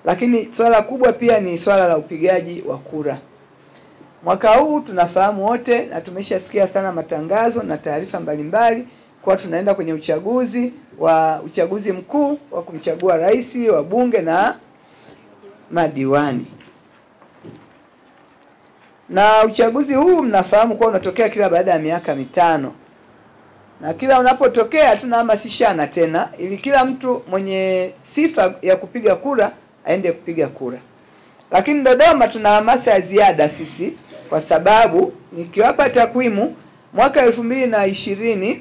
Lakini swala kubwa pia ni swala la upigaji wa kura. Mwaka huu tunafahamu wote na tumeshasikia sana matangazo na taarifa mbalimbali kwa tunaenda kwenye uchaguzi mkuu wa kumchagua rais, wabunge na madiwani. Na uchaguzi huu mnafahamu kwa unatokea kila baada ya miaka 5. Na kila unapotokea tunahamasishana tena ili kila mtu mwenye sifa ya kupiga kura aende kupiga kura. Lakini Dodoma tuna hamasa ya ziada sisi kwa sababu nikiwapa takwimu mwaka 2020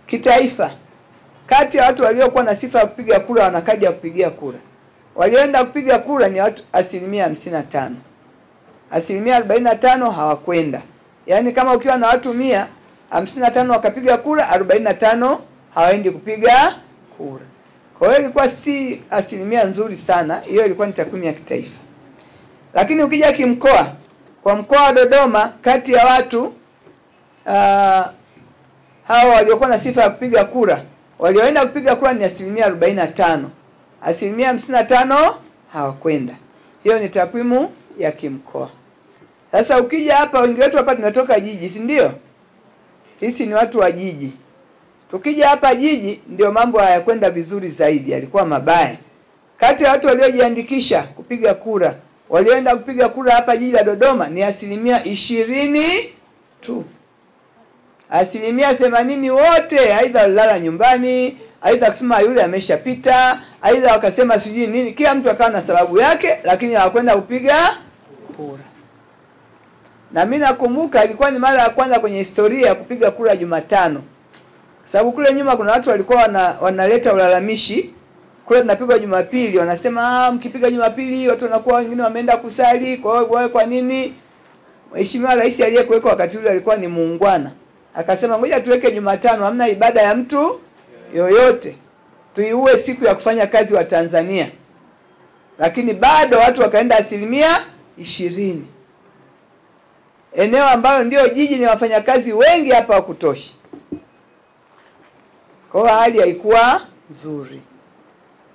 kitaifa kati ya watu waliokuwa na sifa ya kupiga kura wana kadi ya kupigia kura, walioenda kupiga kura ni watu 55%. 45% hawakwenda. Yaani kama ukiwa na watu 100, 55 wakapiga kura, 45 hawaendi kupiga kura. Kwa hiyo ilikuwa si asilimia nzuri sana. Hiyo ilikuwa ni takwimu ya kitaifa. Lakini ukija kimkoa, kwa mkoa wa Dodoma kati ya watu hao waliokuwa na sifa ya kupiga kura, walioenda kupiga kura ni 45%. 55% hawakwenda. Hiyo ni takwimu ya kimkoa. Sasa ukija hapa, wengi wetu hapa tunatoka jiji, si ndio? Sisi ni watu wa jiji. Tukija hapa jiji ndio mambo hayakwenda vizuri zaidi, yalikuwa mabaya. Kati ya watu waliojiandikisha kupiga kura, walioenda kupiga kura hapa jiji la Dodoma ni 20% tu. 80% wote aidha walala nyumbani, aidha kusema yule ameshapita, aidha wakasema sijui nini, kila mtu akawa na sababu yake, lakini hawakwenda kupiga kura. Na mimi nakumbuka ilikuwa ni mara ya kwanza kwenye historia ya kupiga kura Jumatano. Sababu kule nyuma kuna watu walikuwa wanaleta ulalamishi, kule tunapigwa Jumapili, wanasema mkipiga Jumapili watu wanakuwa wengine wameenda kusali, kwa nini? Mheshimiwa Rais aliyekuweka wakati ule alikuwa ni muungwana. Akasema ngoja tuweke Jumatano, hamna ibada ya mtu yoyote. Tuiue siku ya kufanya kazi wa Tanzania. Lakini bado watu wakaenda 20%. Eneo ambalo ndio jiji ni wafanyakazi wengi hapa wa kutosha. Kwa hali haikuwa nzuri.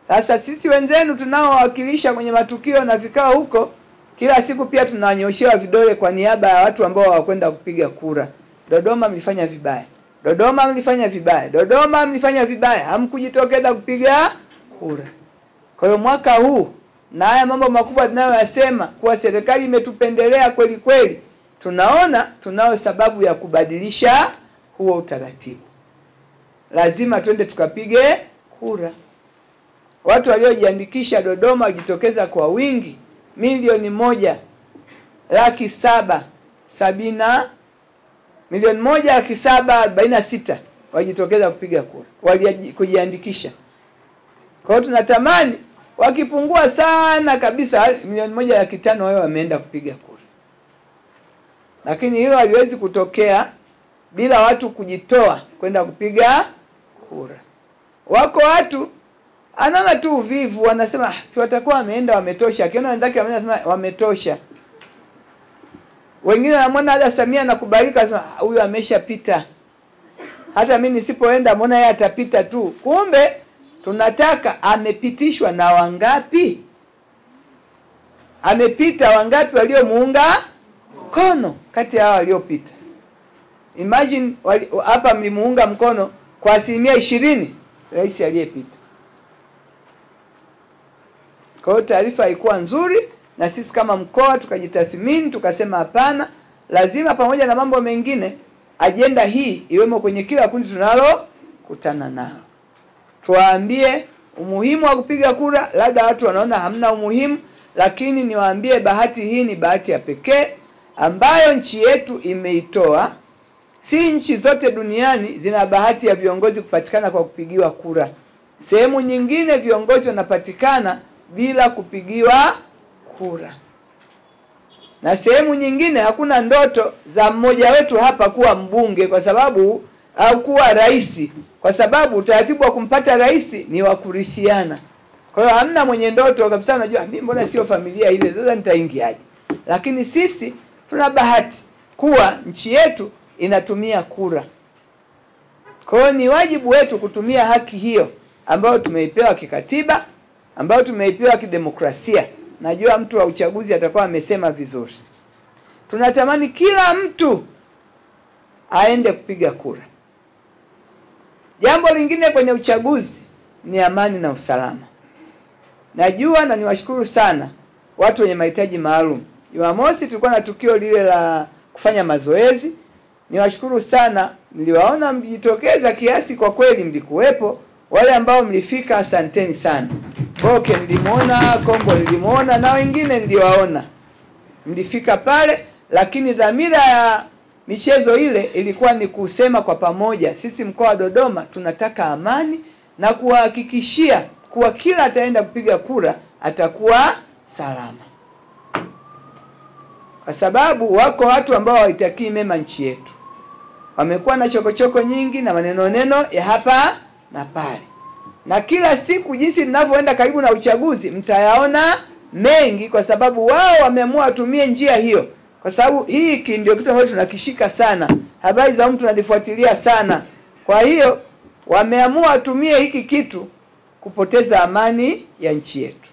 Sasa sisi wenzenu tunaowakilisha kwenye matukio na vikao huko, kila siku pia tunanyoshewa vidole kwa niaba ya watu ambao hawakwenda kupiga kura. Dodoma mlifanya vibaya. Dodoma mlifanya vibaya. Dodoma mlifanya vibaya. Hamkujitokeza kupiga kura. Kwa hiyo mwaka huu na haya mambo makubwa tunayoyasema kuwa serikali imetupendelea kweli kweli, tunao sababu ya kubadilisha huo utaratibu. Lazima twende tukapige kura. Watu waliojiandikisha Dodoma wajitokeza kwa wingi 1,746,000 wajitokeza kupiga kura, kujiandikisha. Kwa hiyo tunatamani wakipungua sana kabisa 1,500,000 wao wameenda kupiga kura. Lakini hilo haliwezi kutokea bila watu kujitoa kwenda kupiga kura. Wako watu anaona tu uvivu, wanasema si watakuwa wameenda wametosha. Akiona wenzake wanasema wametosha. Wengine wanamwona hata Samia nakubalika, anasema huyu ameshapita. Hata mimi nisipoenda mbona yeye atapita tu. Kumbe tunataka amepitishwa na wangapi? Amepita wangapi waliomuunga mkono kati ya hao waliopita? Imagine hapa mlimuunga mkono kwa 20% rais aliyepita. Kwa hiyo taarifa haikuwa nzuri na sisi kama mkoa tukajitathmini, tukasema hapana, lazima pamoja na mambo mengine ajenda hii iwemo kwenye kila kundi tunalo kutana nao. Tuwaambie umuhimu wa kupiga kura, labda watu wanaona hamna umuhimu, lakini niwaambie bahati hii ni bahati ya pekee ambayo nchi yetu imeitoa. Si nchi zote duniani zina bahati ya viongozi kupatikana kwa kupigiwa kura. Sehemu nyingine viongozi wanapatikana bila kupigiwa kura. Na sehemu nyingine hakuna ndoto za mmoja wetu hapa kuwa mbunge kwa sababu au kuwa rais, kwa sababu utaratibu wa kumpata rais ni wa kurithiana. Kwa hiyo hamna mwenye ndoto kabisa anajua mimi mbona sio familia ile, sasa nitaingiaje. Lakini sisi tuna bahati kuwa nchi yetu inatumia kura. Kwa hiyo ni wajibu wetu kutumia haki hiyo ambayo tumeipewa kikatiba ambayo tumeipewa kidemokrasia. Najua mtu wa uchaguzi atakuwa amesema vizuri. Tunatamani kila mtu aende kupiga kura. Jambo lingine kwenye uchaguzi ni amani na usalama. Najua na niwashukuru sana watu wenye mahitaji maalum. Jumamosi tulikuwa na tukio lile la kufanya mazoezi. Niwashukuru sana, niliwaona mjitokeza kiasi, kwa kweli mlikuwepo. Wale ambao mlifika, asanteni sana. Boke nilimuona, Kombo nilimuona, na wengine niliwaona. Mlifika pale, lakini dhamira ya michezo ile ilikuwa ni kusema kwa pamoja, sisi mkoa wa Dodoma tunataka amani, na kuhakikishia kuwa kila ataenda kupiga kura atakuwa salama. Kwa sababu wako watu ambao hawaitakii mema nchi yetu. Wamekuwa na chokochoko nyingi na maneno ya hapa na pale. Na kila siku jinsi ninavyoenda karibu na uchaguzi mtayaona mengi, kwa sababu wao wameamua watumie njia hiyo. Kwa sababu hiki ndio kitu ambacho tunakishika sana. Habari za mtu tunalifuatilia sana. Kwa hiyo wameamua watumie hiki kitu kupoteza amani ya nchi yetu.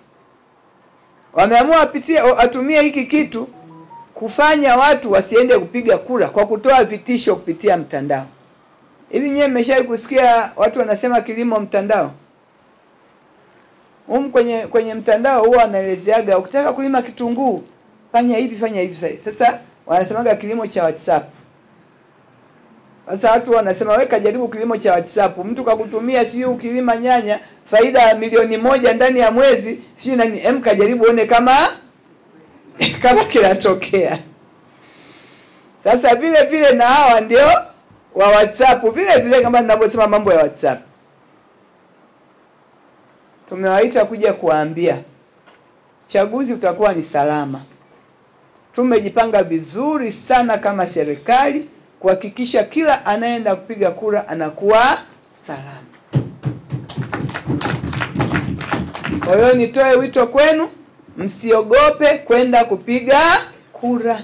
Wameamua atumie hiki kitu kufanya watu wasiende kupiga kura kwa kutoa vitisho kupitia mtandao. Hivi nyewe mmeshawahi kusikia watu wanasema kilimo mtandao? Kwenye mtandao huwa wanaelezeaga ukitaka kulima kitunguu fanya hivi fanya hivi. Sasa wanasemaga kilimo cha WhatsApp. Sasa watu wanasema weka jaribu kilimo cha WhatsApp. Mtu kakutumia sio ukilima nyanya faida ya milioni 1 ndani ya mwezi, sio nani, kajaribu one kama kinatokea. Sasa vile vile na hawa ndio wa WhatsApp, vile vile kama ninavyosema mambo ya WhatsApp. Tumewaita kuja kuambia chaguzi utakuwa ni salama. Tumejipanga vizuri sana kama serikali kuhakikisha kila anaenda kupiga kura anakuwa salama. Kwa hiyo nitoe wito kwenu, msiogope kwenda kupiga kura.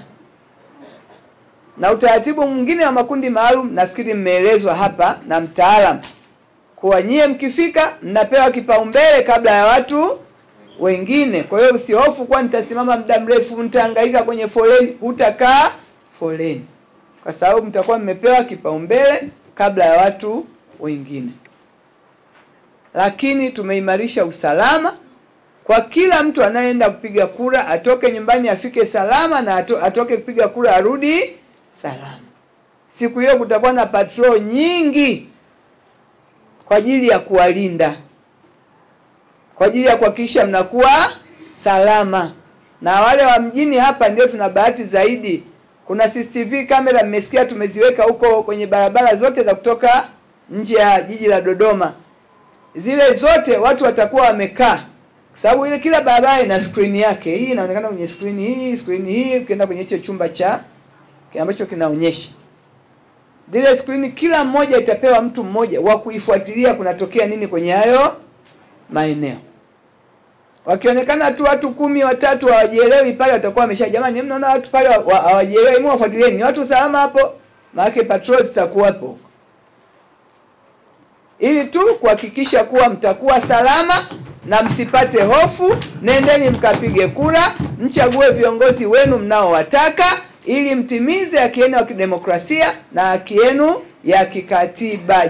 Na utaratibu mwingine wa makundi maalum nafikiri mmeelezwa hapa na mtaalamu. Kwa nyie mkifika mnapewa kipaumbele kabla ya watu wengine. Kwa hiyo usihofu kwa nitasimama muda mrefu nitahangaika kwenye foleni, utakaa foleni. Kwa sababu mtakuwa mmepewa kipaumbele kabla ya watu wengine. Lakini tumeimarisha usalama kwa kila mtu anayeenda kupiga kura, atoke nyumbani afike salama, na atoke kupiga kura arudi salama. Siku hiyo kutakuwa na patrol nyingi kwa ajili ya kuwalinda, kwa ajili ya kuhakikisha mnakuwa salama. Na wale wa mjini hapa ndio tuna bahati zaidi. Kuna CCTV kamera mmesikia tumeziweka huko kwenye barabara zote za kutoka nje ya jiji la Dodoma. Zile zote watu watakuwa wamekaa. Sababu ile kila barabara ina screen yake. Hii inaonekana kwenye screen hii, ukienda kwenye hicho chumba cha ambacho kinaonyesha. Zile screen kila mmoja itapewa mtu mmoja wa kuifuatilia kunatokea nini kwenye hayo maeneo. Wakionekana tu watu 10 watatu hawajielewi pale, watakuwa jamani mnaona watu pale hawajielewi, mwafuatilieni, ni watu salama hapo, maana patrol zitakuwapo. Ili tu kuhakikisha kuwa mtakuwa salama na msipate hofu. Nendeni mkapige kura, mchague viongozi wenu mnaowataka ili mtimize haki yenu ya kidemokrasia na haki yenu ya kikatiba.